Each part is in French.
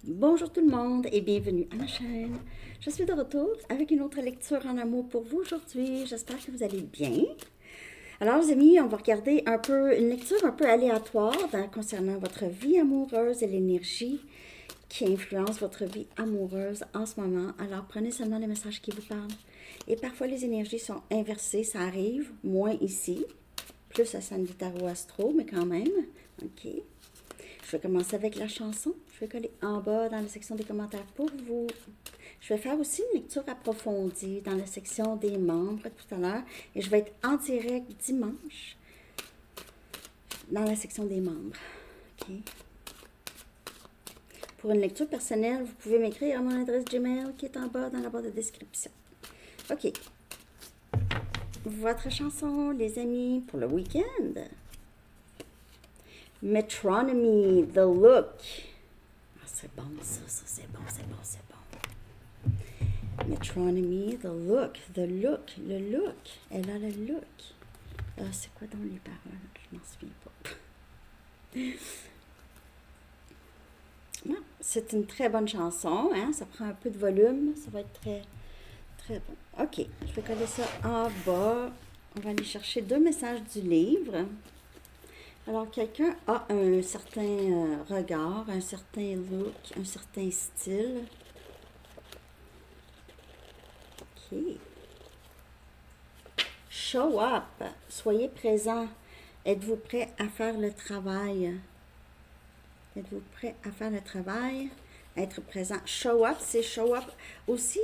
Bonjour tout le monde et bienvenue à ma chaîne. Je suis de retour avec une autre lecture en amour pour vous aujourd'hui. J'espère que vous allez bien. Alors les amis, on va regarder une lecture un peu aléatoire concernant votre vie amoureuse et l'énergie qui influence votre vie amoureuse en ce moment. Alors prenez seulement les messages qui vous parlent. Et parfois les énergies sont inversées, ça arrive, moins ici, plus à Sandy Tarot Astro, mais quand même. Ok. Je vais commencer avec la chanson. Je vais coller en bas dans la section des commentaires pour vous. Je vais faire aussi une lecture approfondie dans la section des membres tout à l'heure. Et je vais être en direct dimanche dans la section des membres. OK. Pour une lecture personnelle, vous pouvez m'écrire à mon adresse Gmail qui est en bas dans la barre de description. OK. Votre chanson, les amis, pour le week-end. Metronomy, The Look. Ah, c'est bon ça, c'est bon, c'est bon, c'est bon. Metronomy, The Look, The Look, le look. Elle a le look. Ah, c'est quoi dans les paroles? Je m'en souviens pas. Ah, c'est une très bonne chanson, hein? Ça prend un peu de volume, ça va être très, très bon. Ok, je vais coller ça en bas. On va aller chercher 2 messages du livre. Alors, quelqu'un a un certain regard, un certain look, un certain style. OK. Show up. Soyez présent. Êtes-vous prêt à faire le travail? Êtes-vous prêt à faire le travail? Être présent. Show up, c'est show up. Aussi,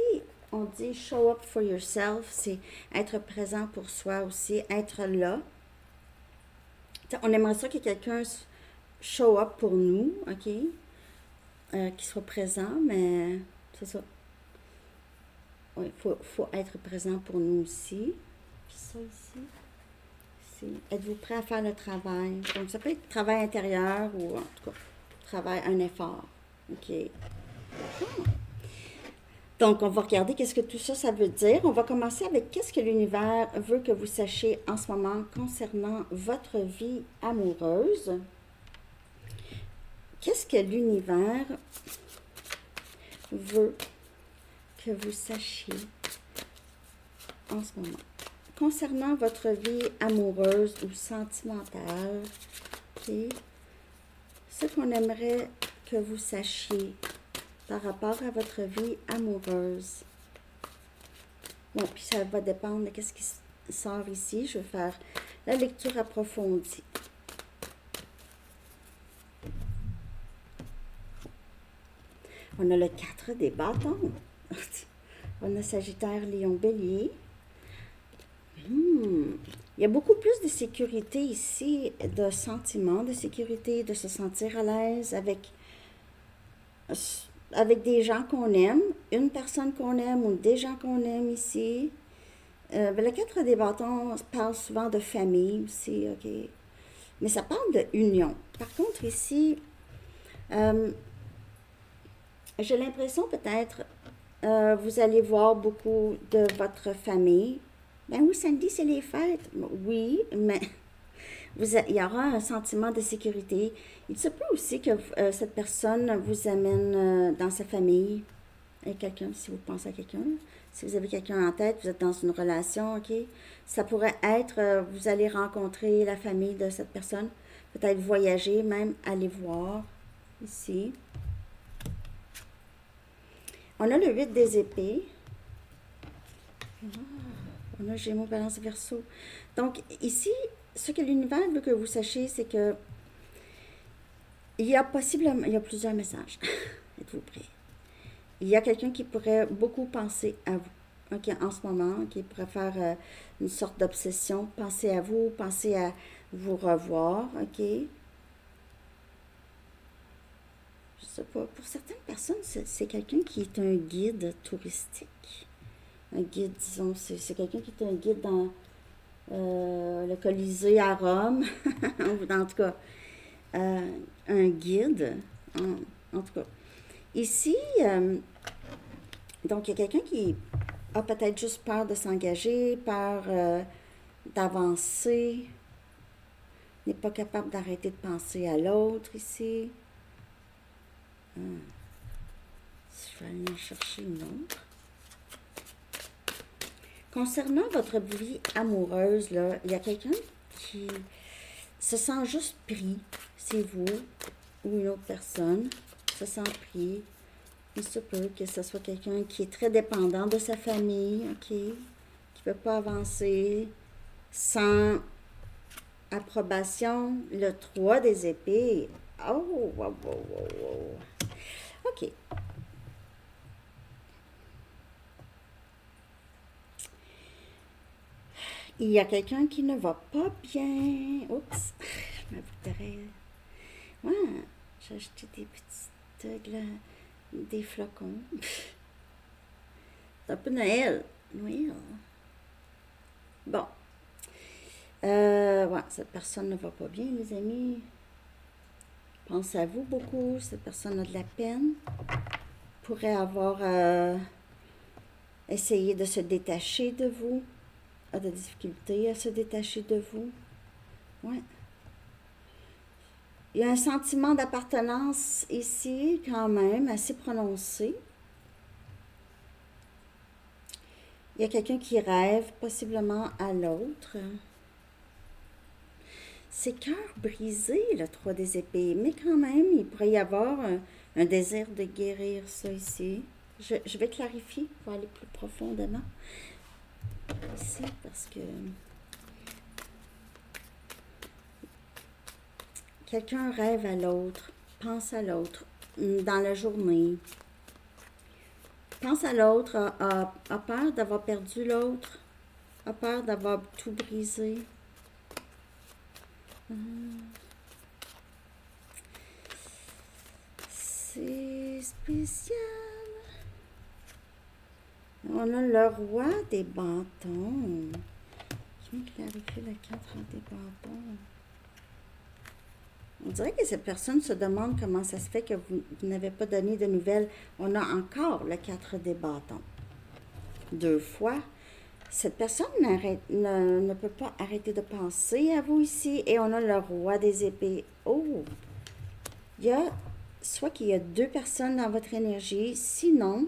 on dit show up for yourself. C'est être présent pour soi aussi. Être là. On aimerait ça que quelqu'un show up pour nous, OK? Qu'il soit présent, mais c'est ça. Il faut être présent pour nous aussi. Puis ça ici. Êtes-vous prêt à faire le travail? Donc, ça peut être travail intérieur ou en tout cas, travail, un effort. OK. Donc, on va regarder qu'est-ce que tout ça, ça veut dire. On va commencer avec qu'est-ce que l'univers veut que vous sachiez en ce moment concernant votre vie amoureuse. Qu'est-ce que l'univers veut que vous sachiez en ce moment concernant votre vie amoureuse ou sentimentale? Okay. Ce qu'on aimerait que vous sachiez par rapport à votre vie amoureuse. Bon, puis ça va dépendre de qu'est-ce qui sort ici. Je vais faire la lecture approfondie. On a le 4 des bâtons. On a Sagittaire, Lion, Bélier. Il y a beaucoup plus de sécurité ici, de sentiments de sécurité, de se sentir à l'aise avec des gens qu'on aime, une personne qu'on aime ou des gens qu'on aime ici. Le 4 des bâtons parle souvent de famille aussi, ok. Mais ça parle de union. Par contre, ici, j'ai l'impression peut-être vous allez voir beaucoup de votre famille. Ben oui, samedi, c'est les fêtes. Oui, mais il y aura un sentiment de sécurité. Il se peut aussi que cette personne vous amène dans sa famille. Avec quelqu'un, si vous pensez à quelqu'un. Si vous avez quelqu'un en tête, vous êtes dans une relation, ok? Ça pourrait être, vous allez rencontrer la famille de cette personne. Peut-être voyager, même aller voir ici. On a le 8 des épées. On a Gémeaux, Balance, Verseau. Donc, ici, ce que l'univers veut que vous sachiez, c'est que il y a plusieurs messages. Êtes-vous prêts? Il y a quelqu'un qui pourrait beaucoup penser à vous, ok, en ce moment, qui pourrait faire une sorte d'obsession. Penser à vous, penser à vous revoir, ok? Je sais pas. Pour certaines personnes, c'est quelqu'un qui est un guide touristique. Un guide, disons, c'est quelqu'un qui est un guide dans le Colisée à Rome, en tout cas, un guide, en tout cas. Ici, donc il y a quelqu'un qui a peut-être juste peur de s'engager, peur d'avancer, n'est pas capable d'arrêter de penser à l'autre ici. Je vais aller en chercher une autre. Concernant votre vie amoureuse, là, il y a quelqu'un qui se sent juste pris. C'est vous ou une autre personne se sent pris. Il se peut que ce soit quelqu'un qui est très dépendant de sa famille, OK? Qui ne peut pas avancer sans approbation. Le 3 des épées. Oh, wow, wow, wow, wow. OK. Il y a quelqu'un qui ne va pas bien. Oups, je me voudrais. Ouais, j'ai acheté des petites des flocons. C'est un peu Noël. Noël. Bon. Ouais, cette personne ne va pas bien, les amis. Pense à vous beaucoup. Cette personne a de la peine. Pourrait avoir essayé de se détacher de vous. A de difficultés à se détacher de vous. Ouais. Il y a un sentiment d'appartenance ici, quand même, assez prononcé. Il y a quelqu'un qui rêve possiblement à l'autre. C'est cœur brisé, le 3 des épées, mais quand même, il pourrait y avoir un désir de guérir ça ici. Je vais clarifier pour aller plus profondément ici, parce que quelqu'un rêve à l'autre, pense à l'autre dans la journée. Pense à l'autre, a peur d'avoir perdu l'autre, a peur d'avoir tout brisé. C'est spécial. On a le roi des bâtons. Je vais clarifier le 4 des bâtons. On dirait que cette personne se demande comment ça se fait que vous n'avez pas donné de nouvelles. On a encore le 4 des bâtons. 2 fois. Cette personne ne peut pas arrêter de penser à vous ici. Et on a le roi des épées. Oh! Il y a soit qu'il y a 2 personnes dans votre énergie. Sinon,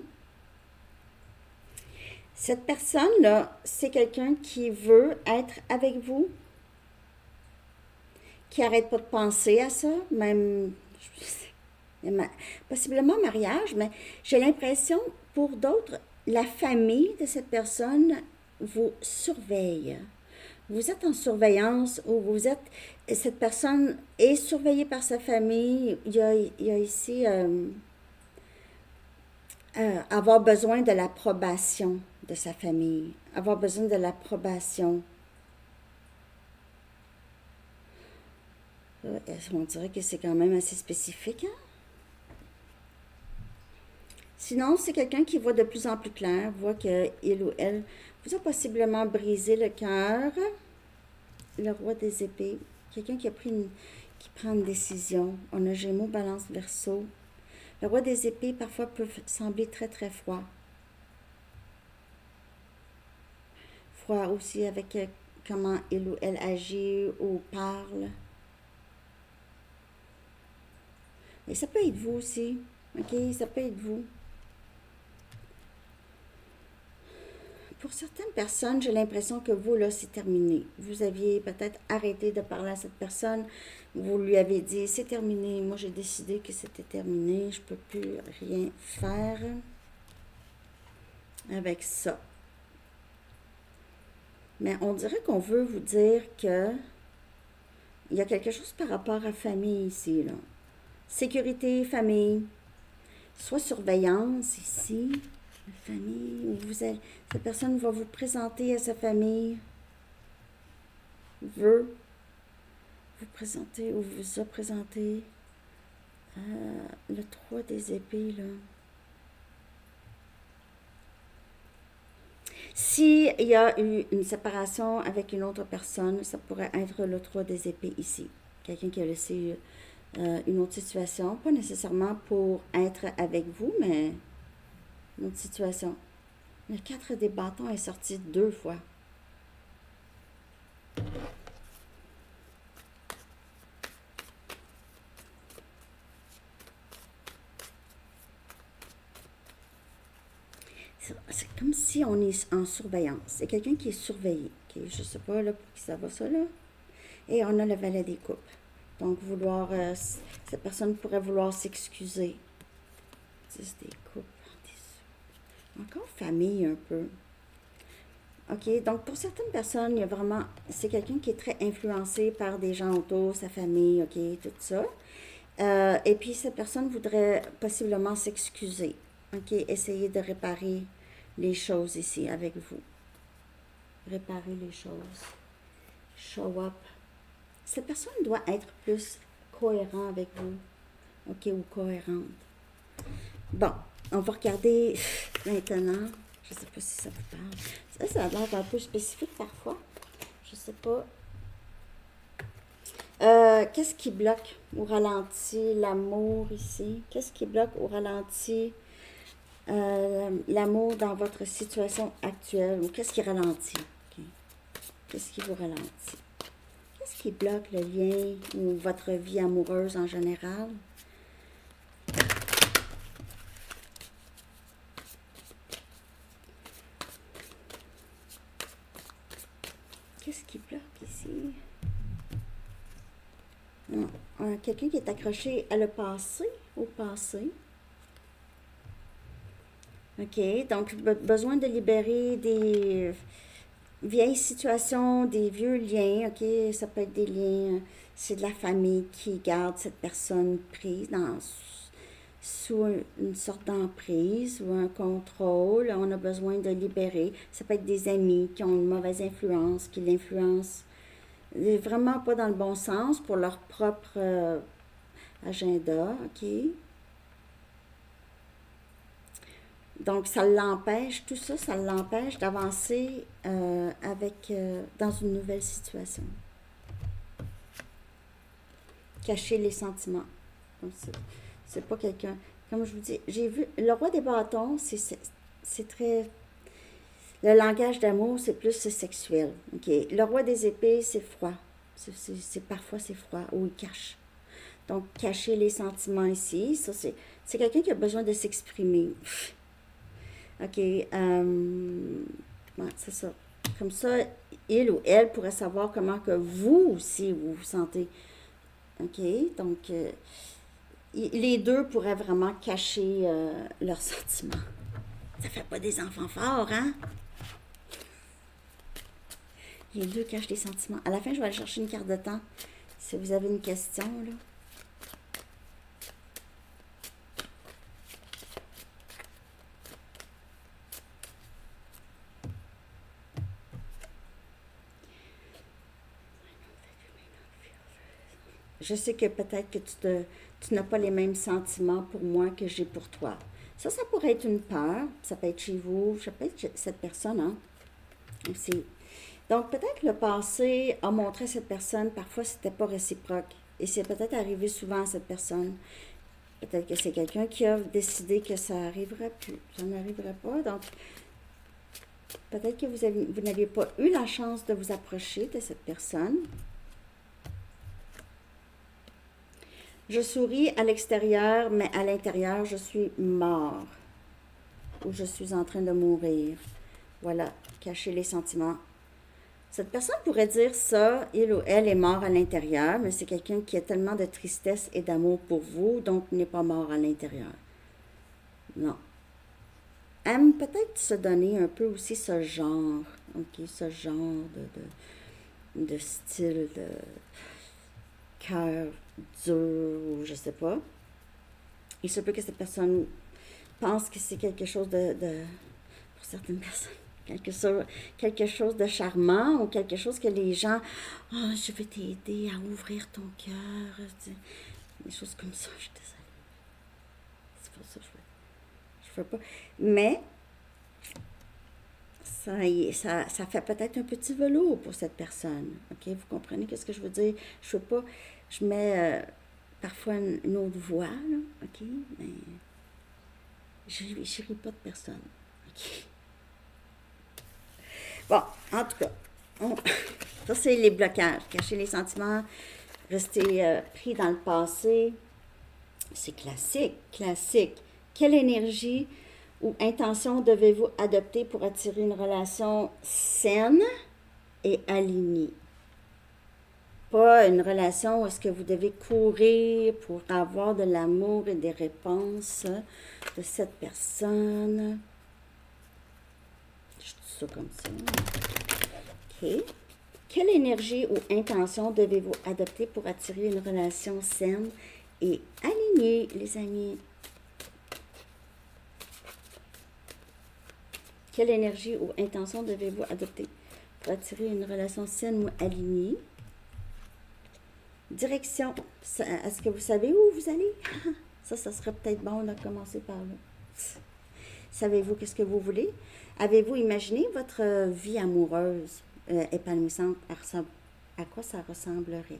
cette personne-là, c'est quelqu'un qui veut être avec vous. Qui n'arrête pas de penser à ça, même possiblement mariage, mais j'ai l'impression, pour d'autres, la famille de cette personne vous surveille. Vous êtes en surveillance ou cette personne est surveillée par sa famille. Il y a ici avoir besoin de l'approbation de sa famille, avoir besoin de l'approbation. On dirait que c'est quand même assez spécifique. Hein? Sinon, c'est quelqu'un qui voit de plus en plus clair, voit qu'il ou elle vous a possiblement brisé le cœur. Le roi des épées, quelqu'un qui prend une décision. On a Gémeaux, Balance, Verseau. Le roi des épées, parfois, peut sembler très, très froid. Froid aussi avec comment il ou elle agit ou parle. Et ça peut être vous aussi. OK? Ça peut être vous. Pour certaines personnes, j'ai l'impression que vous, là, c'est terminé. Vous aviez peut-être arrêté de parler à cette personne. Vous lui avez dit, c'est terminé. Moi, j'ai décidé que c'était terminé. Je ne peux plus rien faire avec ça. Mais on dirait qu'on veut vous dire que il y a quelque chose par rapport à la famille ici, là. Sécurité, famille, soit surveillance ici, la famille, où cette personne va vous présenter à sa famille, veut vous présenter ou vous a présenté le 3 des épées, là. S'il y a eu une séparation avec une autre personne, ça pourrait être le 3 des épées ici. Quelqu'un qui a laissé une autre situation, pas nécessairement pour être avec vous, mais une autre situation. Le 4 des bâtons est sorti 2 fois. c'est comme si on est en surveillance. C'est quelqu'un qui est surveillé. Okay? Je ne sais pas là, pour qui ça va, ça, là. Et on a le valet des coupes. Donc, vouloir, cette personne pourrait vouloir s'excuser. 10 des coupes. Encore famille, un peu. OK, donc pour certaines personnes, il y a vraiment, c'est quelqu'un qui est très influencé par des gens autour, sa famille, OK, tout ça. Et puis, cette personne voudrait possiblement s'excuser. OK, essayer de réparer les choses ici avec vous. Réparer les choses. Show up. Cette personne doit être plus cohérent avec vous. OK, ou cohérente. Bon, on va regarder maintenant. Je ne sais pas si ça vous parle. Ça a l'air un peu spécifique parfois. Je ne sais pas. Qu'est-ce qui bloque ou ralentit l'amour ici? Qu'est-ce qui bloque ou ralentit l'amour dans votre situation actuelle? Ou qu'est-ce qui ralentit? Okay. Qu'est-ce qui vous ralentit? Qu'est-ce qui bloque le lien ou votre vie amoureuse en général? Qu'est-ce qui bloque ici? Quelqu'un qui est accroché à le passé, au passé. OK, donc besoin de libérer des vieilles situations, des vieux liens. OK, ça peut être des liens, c'est de la famille qui garde cette personne prise sous une sorte d'emprise ou un contrôle. On a besoin de libérer. Ça peut être des amis qui ont une mauvaise influence, qui l'influencent vraiment pas dans le bon sens pour leur propre agenda, OK? Donc, ça l'empêche, tout ça, ça l'empêche d'avancer dans une nouvelle situation. Cacher les sentiments. C'est pas quelqu'un... Comme je vous dis, j'ai vu... Le roi des bâtons, c'est très... Le langage d'amour, c'est plus sexuel. Okay. Le roi des épées, c'est froid. Parfois, c'est froid, ou il cache. Donc, cacher les sentiments ici, ça, c'est quelqu'un qui a besoin de s'exprimer. OK. Ouais, c'est ça. Comme ça, il ou elle pourrait savoir comment que vous aussi, vous vous sentez. OK. Donc, les deux pourraient vraiment cacher leurs sentiments. Ça fait pas des enfants forts, hein? Les deux cachent les sentiments. À la fin, je vais aller chercher une carte de temps. Si vous avez une question, là. Je sais que peut-être que tu n'as pas les mêmes sentiments pour moi que j'ai pour toi. Ça pourrait être une peur. Ça peut être chez vous. Ça peut être cette personne, hein? Aussi. Donc, peut-être le passé a montré à cette personne, parfois, c'était pas réciproque. Et c'est peut-être arrivé souvent à cette personne. Peut-être que c'est quelqu'un qui a décidé que ça n'arriverait plus. Ça n'arriverait pas. Donc, peut-être que vous n'aviez pas eu la chance de vous approcher de cette personne. Je souris à l'extérieur, mais à l'intérieur, je suis mort. Ou je suis en train de mourir. Voilà, cacher les sentiments. Cette personne pourrait dire ça, il ou elle est mort à l'intérieur, mais c'est quelqu'un qui a tellement de tristesse et d'amour pour vous, donc n'est pas mort à l'intérieur. Non. Aime peut-être se donner un peu aussi ce genre, ok, ce genre de style de cœur dur, ou je sais pas. Il se peut que cette personne pense que c'est quelque chose pour certaines personnes, quelque chose de charmant ou quelque chose que les gens, oh, je vais t'aider à ouvrir ton cœur, des choses comme ça, je suis désolée. C'est pour ça que je veux pas. Mais ça fait peut-être un petit velours pour cette personne. OK? Vous comprenez ce que je veux dire? Je veux pas, je mets parfois une autre voix, là, OK? Mais je ne ris pas de personne. OK? Bon, en tout cas, ça c'est les blocages. Cacher les sentiments, rester pris dans le passé. C'est classique, classique. Quelle énergie ou intention devez-vous adopter pour attirer une relation saine et alignée? Pas une relation où est-ce que vous devez courir pour avoir de l'amour et des réponses de cette personne. Je dis ça comme ça. OK. Quelle énergie ou intention devez-vous adopter pour attirer une relation saine et alignée, les amis? Quelle énergie ou intention devez-vous adopter pour attirer une relation saine ou alignée? Direction. Est-ce que vous savez où vous allez? Ça serait peut-être bon de commencer par là. Savez-vous qu'est-ce que vous voulez? Avez-vous imaginé votre vie amoureuse épanouissante? À quoi ça ressemblerait?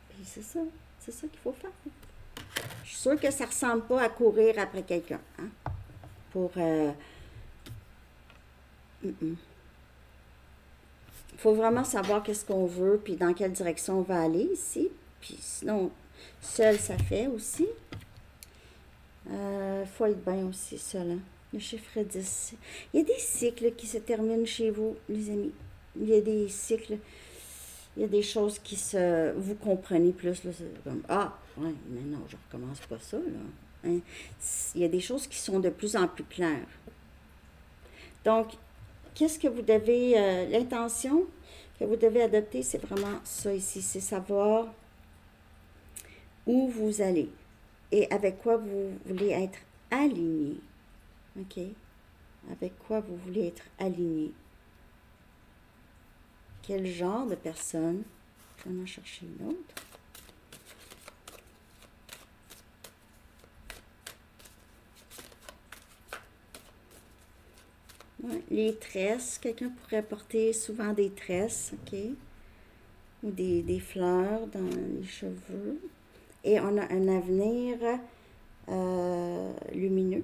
Puis c'est ça qu'il faut faire. Je suis sûre que ça ne ressemble pas à courir après quelqu'un. Hein? Pour... Il faut vraiment savoir qu'est-ce qu'on veut, puis dans quelle direction on va aller ici. Puis sinon, seul, ça fait aussi. Faut être bien aussi, seul. Hein? Le chiffre 10. Il y a des cycles qui se terminent chez vous, les amis. Il y a des cycles. Il y a des choses qui se... Vous comprenez plus. Là, comme, ah, ouais, mais non, je recommence pas ça. Là. Hein? Il y a des choses qui sont de plus en plus claires. Donc, qu'est-ce que vous devez, l'intention que vous devez adopter, c'est vraiment ça ici, c'est savoir où vous allez et avec quoi vous voulez être aligné. OK? Avec quoi vous voulez être aligné. Quel genre de personne? Je vais en chercher une autre. Ouais, les tresses, quelqu'un pourrait porter souvent des tresses, OK? Ou des fleurs dans les cheveux. Et on a un avenir lumineux,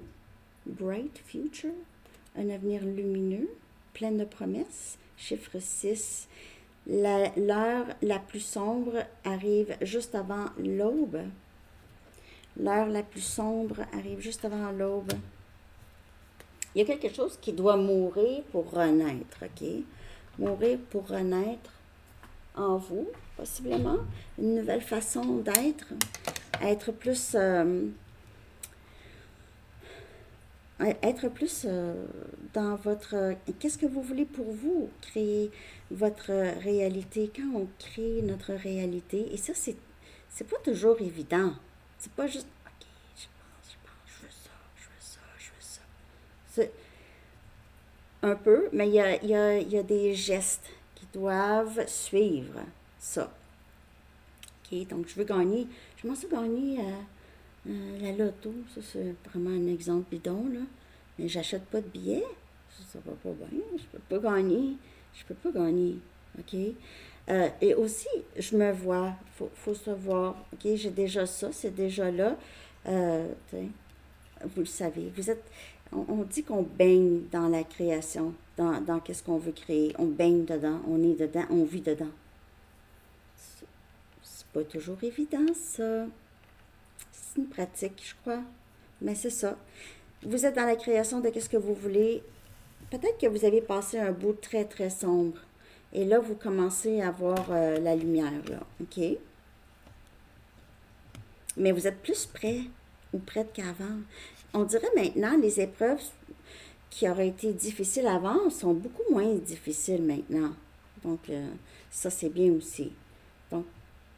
bright future, un avenir lumineux, plein de promesses. Chiffre 6, l'heure la plus sombre arrive juste avant l'aube. L'heure la plus sombre arrive juste avant l'aube. Il y a quelque chose qui doit mourir pour renaître, OK? Mourir pour renaître en vous, possiblement. Une nouvelle façon d'être. Être plus... dans votre... Qu'est-ce que vous voulez pour vous? Créer votre réalité. Quand on crée notre réalité, et ça, c'est pas toujours évident. C'est pas juste... OK, je pense, je veux ça. C'est un peu, mais il y a des gestes qui doivent suivre ça. OK, donc je veux gagner. Je commence à gagner la loto. Ça, c'est vraiment un exemple bidon, là. Mais j'achète pas de billets. Ça va pas bien. Je peux pas gagner. OK? Et aussi, je me vois. Faut se voir. OK, j'ai déjà ça. C'est déjà là. Vous le savez. Vous êtes... On dit qu'on baigne dans la création, dans qu'est-ce qu'on veut créer. On baigne dedans, on est dedans, on vit dedans. C'est pas toujours évident, ça. C'est une pratique, je crois. Mais c'est ça. Vous êtes dans la création de qu'est-ce que vous voulez. Peut-être que vous avez passé un bout très, très sombre. Et là, vous commencez à voir la lumière, là. OK? Mais vous êtes plus prêt ou prête qu'avant. On dirait maintenant, les épreuves qui auraient été difficiles avant sont beaucoup moins difficiles maintenant. Donc, ça, c'est bien aussi. Donc,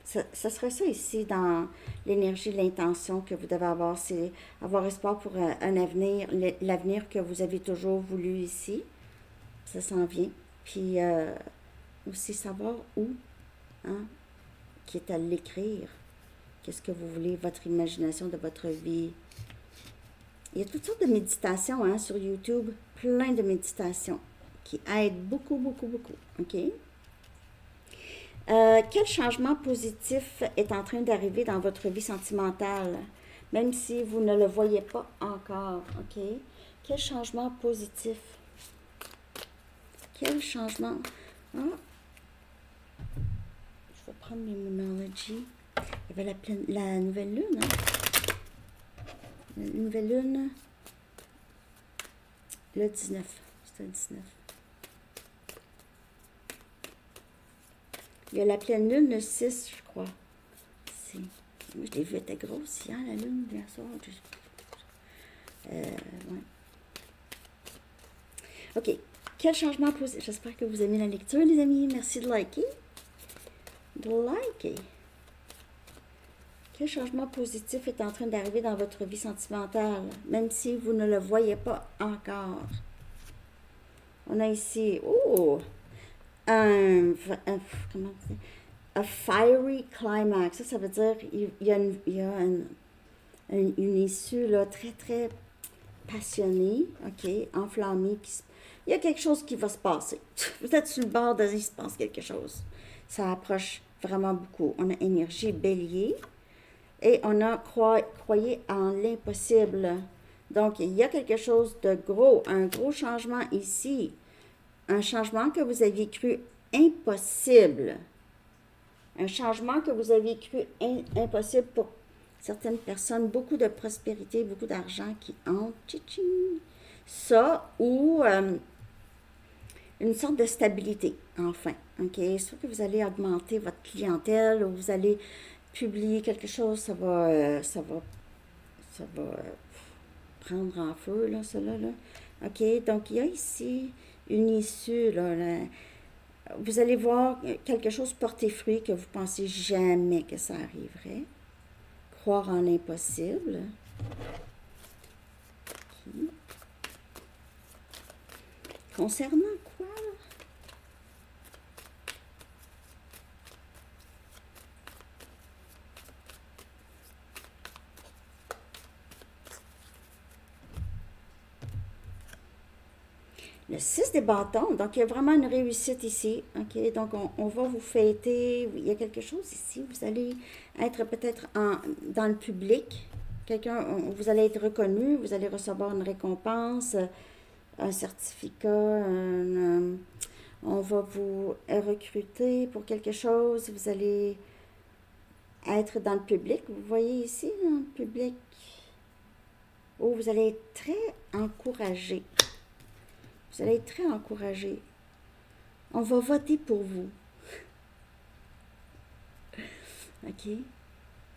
ça serait ça ici dans l'énergie, l'intention que vous devez avoir. C'est avoir espoir pour un avenir, l'avenir que vous avez toujours voulu ici. Ça s'en vient. Puis, aussi savoir où, hein, qui est à l'écrire. Qu'est-ce que vous voulez, votre imagination de votre vie. Il y a toutes sortes de méditations hein, sur YouTube, plein de méditations qui aident beaucoup, beaucoup, beaucoup. OK? Quel changement positif est en train d'arriver dans votre vie sentimentale, même si vous ne le voyez pas encore? OK? Quel changement positif? Quel changement? Ah. Je vais prendre mes Numerology. Il y avait la nouvelle lune, hein? La nouvelle lune, Le 19. C'est le 19. Il y a la pleine lune le 6, je crois. Moi, je l'ai vu, elle était grosse hier, la lune, hier soir. Ouais. OK. Quel changement positif? J'espère que vous aimez la lecture, les amis. Merci de liker. Quel changement positif est en train d'arriver dans votre vie sentimentale, même si vous ne le voyez pas encore? On a ici, comment dire? A fiery climax. Ça veut dire il y a une issue là, très, très passionnée, OK, enflammée. Il y a quelque chose qui va se passer. Vous êtes sur le bord de il se passe quelque chose. Ça approche vraiment beaucoup. On a énergie bélier et on a croyez en l'impossible. Donc, il y a quelque chose de gros, un gros changement ici. Un changement que vous aviez cru impossible. Un changement que vous aviez cru impossible pour certaines personnes. Beaucoup de prospérité, beaucoup d'argent qui entre. Tching. Ça, ou une sorte de stabilité, enfin. OK? Soit que vous allez augmenter votre clientèle ou vous allez publier quelque chose, ça va prendre en feu, là, cela, là. OK? Donc, il y a ici une issue, là. Vous allez voir quelque chose porter fruit que vous pensez jamais que ça arriverait. Croire en l'impossible. Okay. Concernant quoi, là? Le 6 des bâtons, donc il y a vraiment une réussite ici, OK? Donc on va vous fêter, il y a quelque chose ici, vous allez être peut-être dans le public, vous allez être reconnu, vous allez recevoir une récompense, un certificat, on va vous recruter pour quelque chose, vous allez être dans le public, vous voyez ici, dans le public, où vous allez être très encouragé. Vous allez être très encouragé. On va voter pour vous. OK?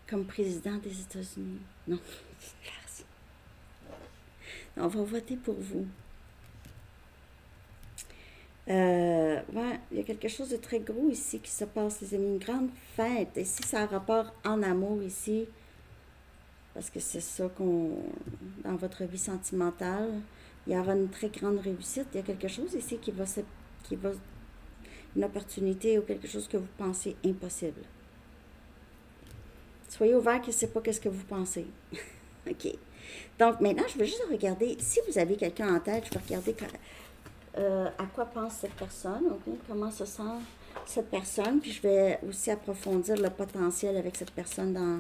Comme président des États-Unis. Non, on va voter pour vous. Ouais, il y a quelque chose de très gros ici qui se passe, les amis. Une grande fête. Ici, ça a rapport en amour ici. Parce que c'est ça dans votre vie sentimentale, il y aura une très grande réussite. Il y a quelque chose ici qui va une opportunité ou quelque chose que vous pensez impossible. Soyez ouvert que c'est pas ce que vous pensez. OK. Donc, maintenant, je vais juste regarder, si vous avez quelqu'un en tête, je vais regarder à quoi pense cette personne, OK? Comment se sent cette personne, puis je vais aussi approfondir le potentiel avec cette personne dans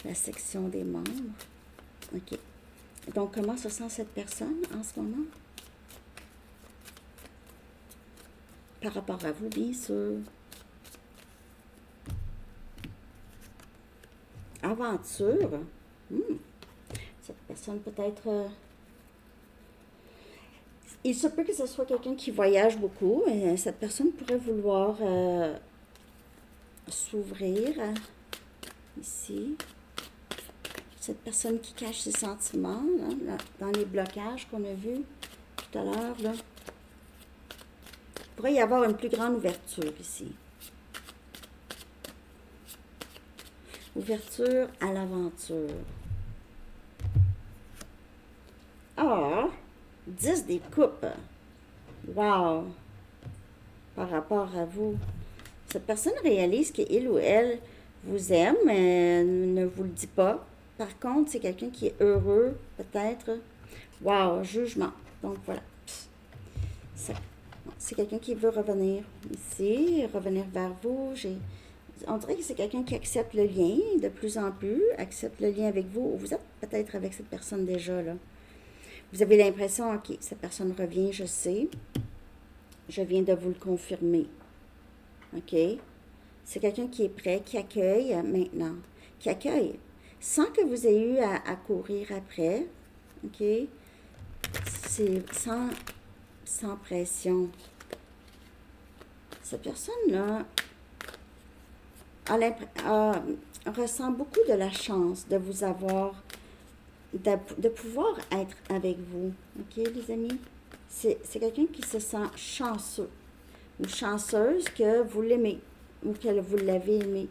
la section des membres. OK. Donc, comment se sent cette personne en ce moment? Par rapport à vous, bien sûr. Aventure. Cette personne peut-être... il se peut que ce soit quelqu'un qui voyage beaucoup. Et cette personne pourrait vouloir s'ouvrir ici. Cette personne qui cache ses sentiments, là, dans les blocages qu'on a vus tout à l'heure, là. Il pourrait y avoir une plus grande ouverture ici. Ouverture à l'aventure. Ah! 10 des coupes. Wow! Par rapport à vous. Cette personne réalise qu'il ou elle vous aime, mais ne vous le dit pas. Par contre, c'est quelqu'un qui est heureux, peut-être. Wow, jugement. Donc, voilà. C'est quelqu'un qui veut revenir ici, revenir vers vous. On dirait que c'est quelqu'un qui accepte le lien de plus en plus, accepte le lien avec vous. Vous êtes peut-être avec cette personne déjà, là. Vous avez l'impression, OK, cette personne revient, je sais. Je viens de vous le confirmer. OK? C'est quelqu'un qui est prêt, qui accueille maintenant. Qui accueille. Sans que vous ayez eu à courir après. OK? c'est sans pression. Cette personne-là ressent beaucoup de la chance de vous avoir, de pouvoir être avec vous. OK, les amis? C'est quelqu'un qui se sent chanceux ou chanceuse que vous l'aimez ou que vous l'avez aimé.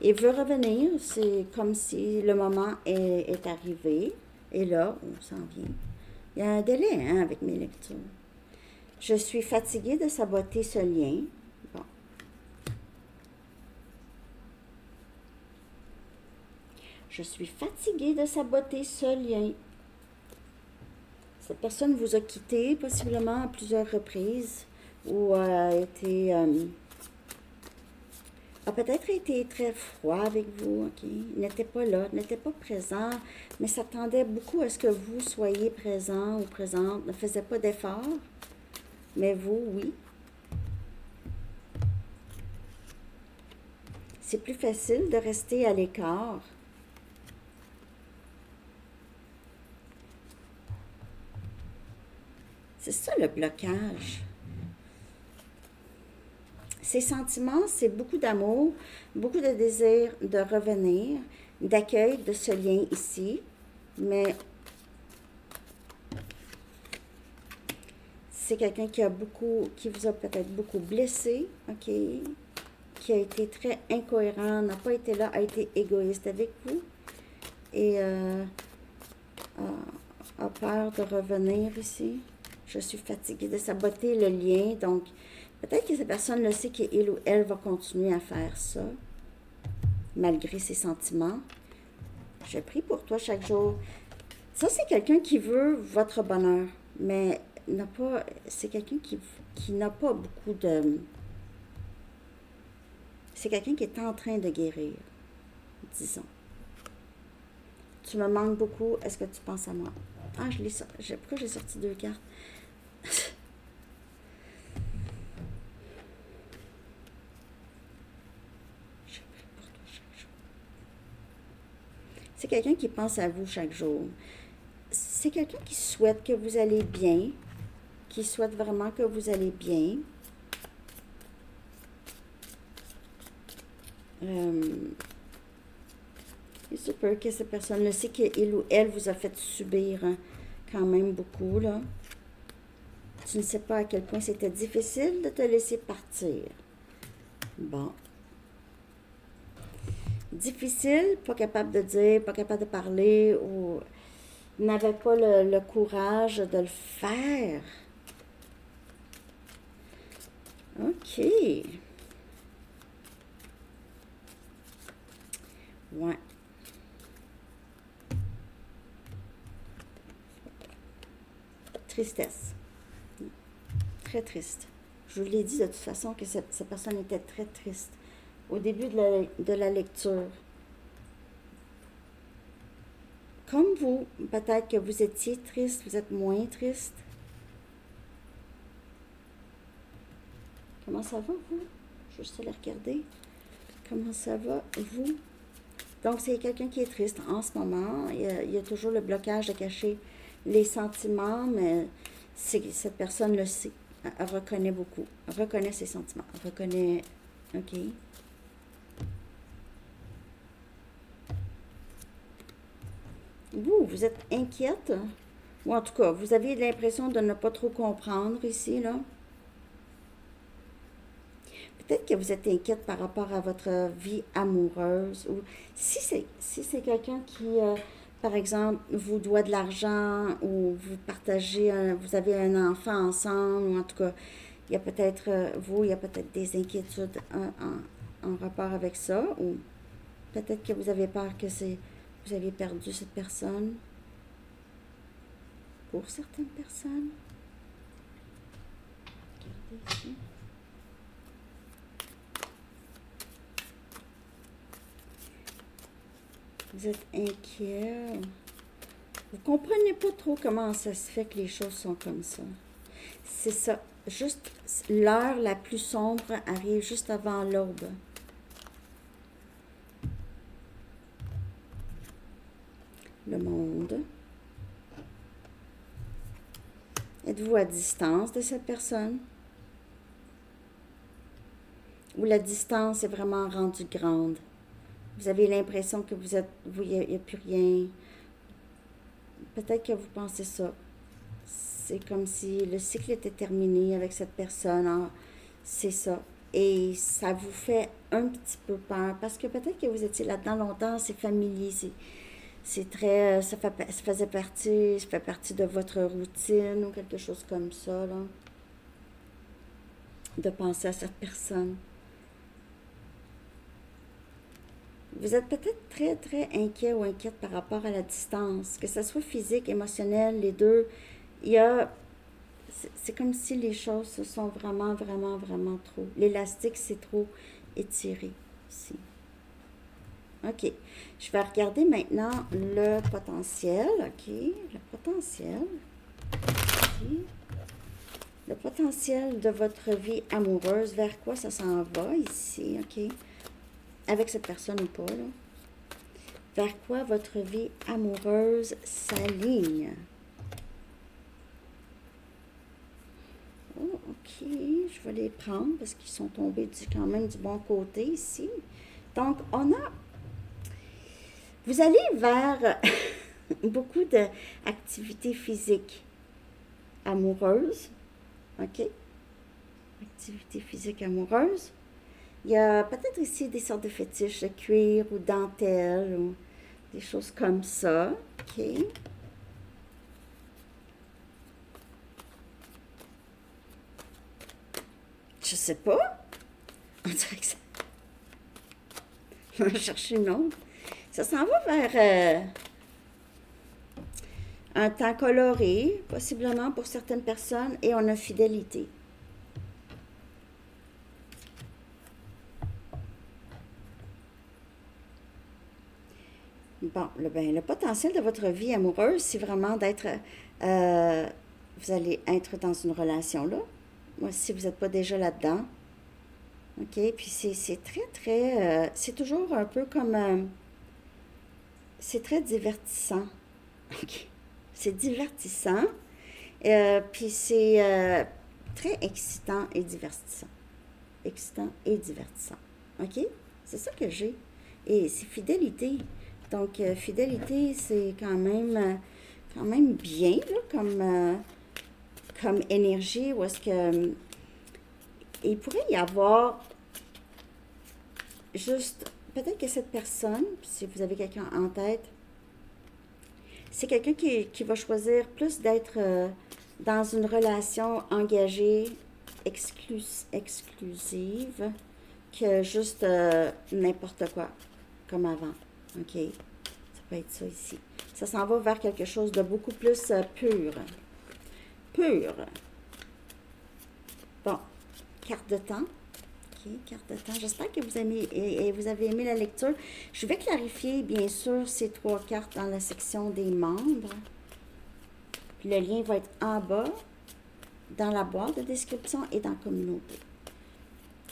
Et veut revenir, c'est comme si le moment est arrivé. Et là, on s'en vient. Il y a un délai hein, avec mes lectures. Je suis fatiguée de saboter ce lien. Bon. Je suis fatiguée de saboter ce lien. Cette personne vous a quitté possiblement à plusieurs reprises ou a peut-être été très froid avec vous, ok? Il n'était pas là, n'était pas présent, mais s'attendait beaucoup à ce que vous soyez présent ou présente, ne faisait pas d'effort, mais vous, oui. C'est plus facile de rester à l'écart. C'est ça le blocage. Ces sentiments, c'est beaucoup d'amour, beaucoup de désir de revenir, d'accueil de ce lien ici, mais c'est quelqu'un qui vous a peut-être beaucoup blessé, ok, qui a été très incohérent, n'a pas été là, a été égoïste avec vous et a peur de revenir ici. Je suis fatiguée de saboter le lien, donc peut-être que cette personne le sait qu'il ou elle va continuer à faire ça, malgré ses sentiments. Je prie pour toi chaque jour. Ça, c'est quelqu'un qui veut votre bonheur, mais c'est quelqu'un qui n'a pas beaucoup de... C'est quelqu'un qui est en train de guérir, disons. Tu me manques beaucoup, est-ce que tu penses à moi? Ah, pourquoi j'ai sorti 2 cartes? C'est quelqu'un qui pense à vous chaque jour. C'est quelqu'un qui souhaite que vous allez bien, qui souhaite vraiment que vous allez bien. Il se peut que cette personne le sait qu'il ou elle vous a fait subir hein, quand même beaucoup, là. Tu ne sais pas à quel point c'était difficile de te laisser partir. Bon. Difficile, pas capable de dire, pas capable de parler, ou n'avait pas le courage de le faire. OK. Ouais. Tristesse. Très triste. Je vous l'ai dit de toute façon que cette personne était très triste au début de la lecture. Comme vous, peut-être que vous étiez triste, vous êtes moins triste. Comment ça va, vous? Je vais juste aller regarder. Comment ça va, vous? Donc, c'est quelqu'un qui est triste en ce moment. Il y a toujours le blocage de cacher les sentiments, mais cette personne le sait. Elle reconnaît beaucoup. Elle reconnaît ses sentiments. Elle reconnaît... OK. Vous êtes inquiète? Ou en tout cas, vous avez l'impression de ne pas trop comprendre ici, là. Peut-être que vous êtes inquiète par rapport à votre vie amoureuse. Ou si c'est quelqu'un qui, par exemple, vous doit de l'argent ou vous partagez, vous avez un enfant ensemble, ou en tout cas, il y a peut-être, il y a peut-être des inquiétudes en rapport avec ça. Ou peut-être que vous avez peur que vous avez perdu cette personne. Pour certaines personnes. Regardez ici. Vous êtes inquiet. Vous comprenez pas trop comment ça se fait que les choses sont comme ça. C'est ça. Juste l'heure la plus sombre arrive juste avant l'aube. Le monde. Êtes-vous à distance de cette personne? Ou la distance est vraiment rendue grande? Vous avez l'impression que vous êtes, il n'y a plus rien. Peut-être que vous pensez ça. C'est comme si le cycle était terminé avec cette personne. Ah, c'est ça. Et ça vous fait un petit peu peur. Parce que peut-être que vous étiez là-dedans longtemps, c'est familier, c'est très, ça fait partie de votre routine ou quelque chose comme ça, là. De penser à cette personne. Vous êtes peut-être très, très inquiet ou inquiète par rapport à la distance, que ce soit physique, émotionnel, les deux. Il y a, c'est comme si les choses se sont vraiment, vraiment, vraiment trop. L'élastique, c'est trop étiré ici. OK. Je vais regarder maintenant le potentiel. OK. Le potentiel. OK. Le potentiel de votre vie amoureuse, vers quoi ça s'en va ici, OK? Avec cette personne ou pas, là. Vers quoi votre vie amoureuse s'aligne? Oh, OK, je vais les prendre parce qu'ils sont tombés quand même du bon côté ici. Donc, on a... Vous allez vers beaucoup d'activités physiques amoureuses. OK? Activités physiques amoureuses. Il y a peut-être ici des sortes de fétiches de cuir ou dentelle ou des choses comme ça. OK? Je sais pas. On dirait que ça... On va chercher une autre. Ça s'en va vers un temps coloré, possiblement pour certaines personnes, et on a fidélité. Bon, le potentiel de votre vie amoureuse, c'est vraiment d'être... vous allez être dans une relation là. Moi, si vous n'êtes pas déjà là-dedans. OK? Puis c'est très, très... c'est toujours un peu comme... c'est très divertissant. OK? C'est divertissant. Puis c'est très excitant et divertissant. Excitant et divertissant. OK? C'est ça que j'ai. Et c'est fidélité. Donc, fidélité, c'est quand même bien, là, comme énergie, où est-ce que il pourrait y avoir juste, peut-être que cette personne, si vous avez quelqu'un en tête, c'est quelqu'un qui va choisir plus d'être dans une relation engagée, exclusive, que juste n'importe quoi, comme avant. OK? Ça peut être ça ici. Ça s'en va vers quelque chose de beaucoup plus pur. Pur. Bon. Carte de temps. OK, carte de temps. J'espère que vous avez aimé la lecture. Je vais clarifier, bien sûr, ces 3 cartes dans la section des membres. Puis le lien va être en bas, dans la boîte de description et dans la communauté.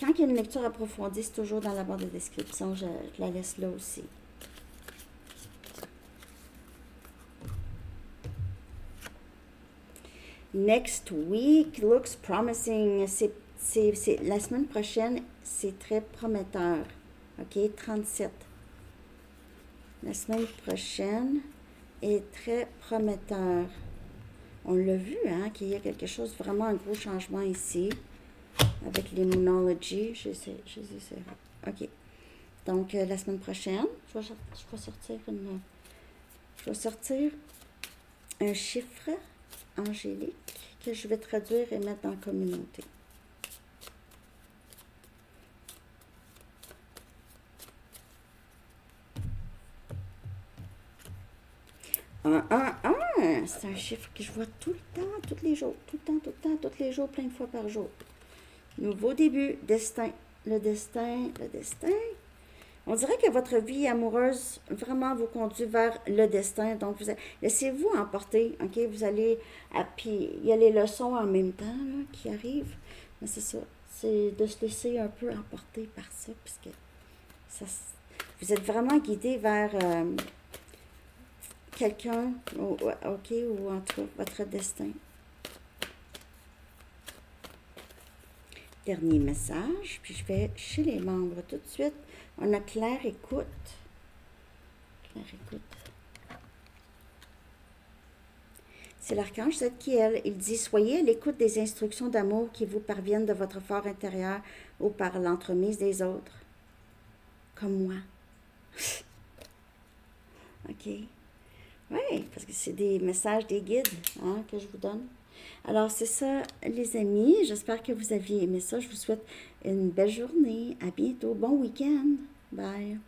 Quand il y a une lecture approfondie, c'est toujours dans la barre de description. Je la laisse là aussi. Next week looks promising. La semaine prochaine, c'est très prometteur. OK? 37. La semaine prochaine est très prometteur. On l'a vu, hein, qu'il y a quelque chose, vraiment un gros changement ici. Avec les Moonology. Je sais. OK. Donc, la semaine prochaine, je vais sortir un chiffre angélique que je vais traduire et mettre dans la communauté. C'est un chiffre que je vois tout le temps, tous les jours, tous les jours, plein de fois par jour. Nouveau début, destin, le destin. On dirait que votre vie amoureuse vraiment vous conduit vers le destin. Donc, laissez-vous emporter, OK? Vous allez... puis, il y a les leçons en même temps là, qui arrivent. Mais c'est ça. C'est de se laisser un peu emporter par ça, puisque vous êtes vraiment guidé vers quelqu'un, OK? Ou en tout cas, votre destin. dernier message. Puis je vais chez les membres tout de suite. On a Claire Écoute. Claire Écoute. C'est l'archange Zadkiel. Il dit, soyez à l'écoute des instructions d'amour qui vous parviennent de votre fort intérieur ou par l'entremise des autres. Comme moi. OK. Oui, parce que c'est des messages, des guides hein, que je vous donne. Alors, c'est ça, les amis. J'espère que vous aviez aimé ça. Je vous souhaite une belle journée. À bientôt. Bon week-end. Bye.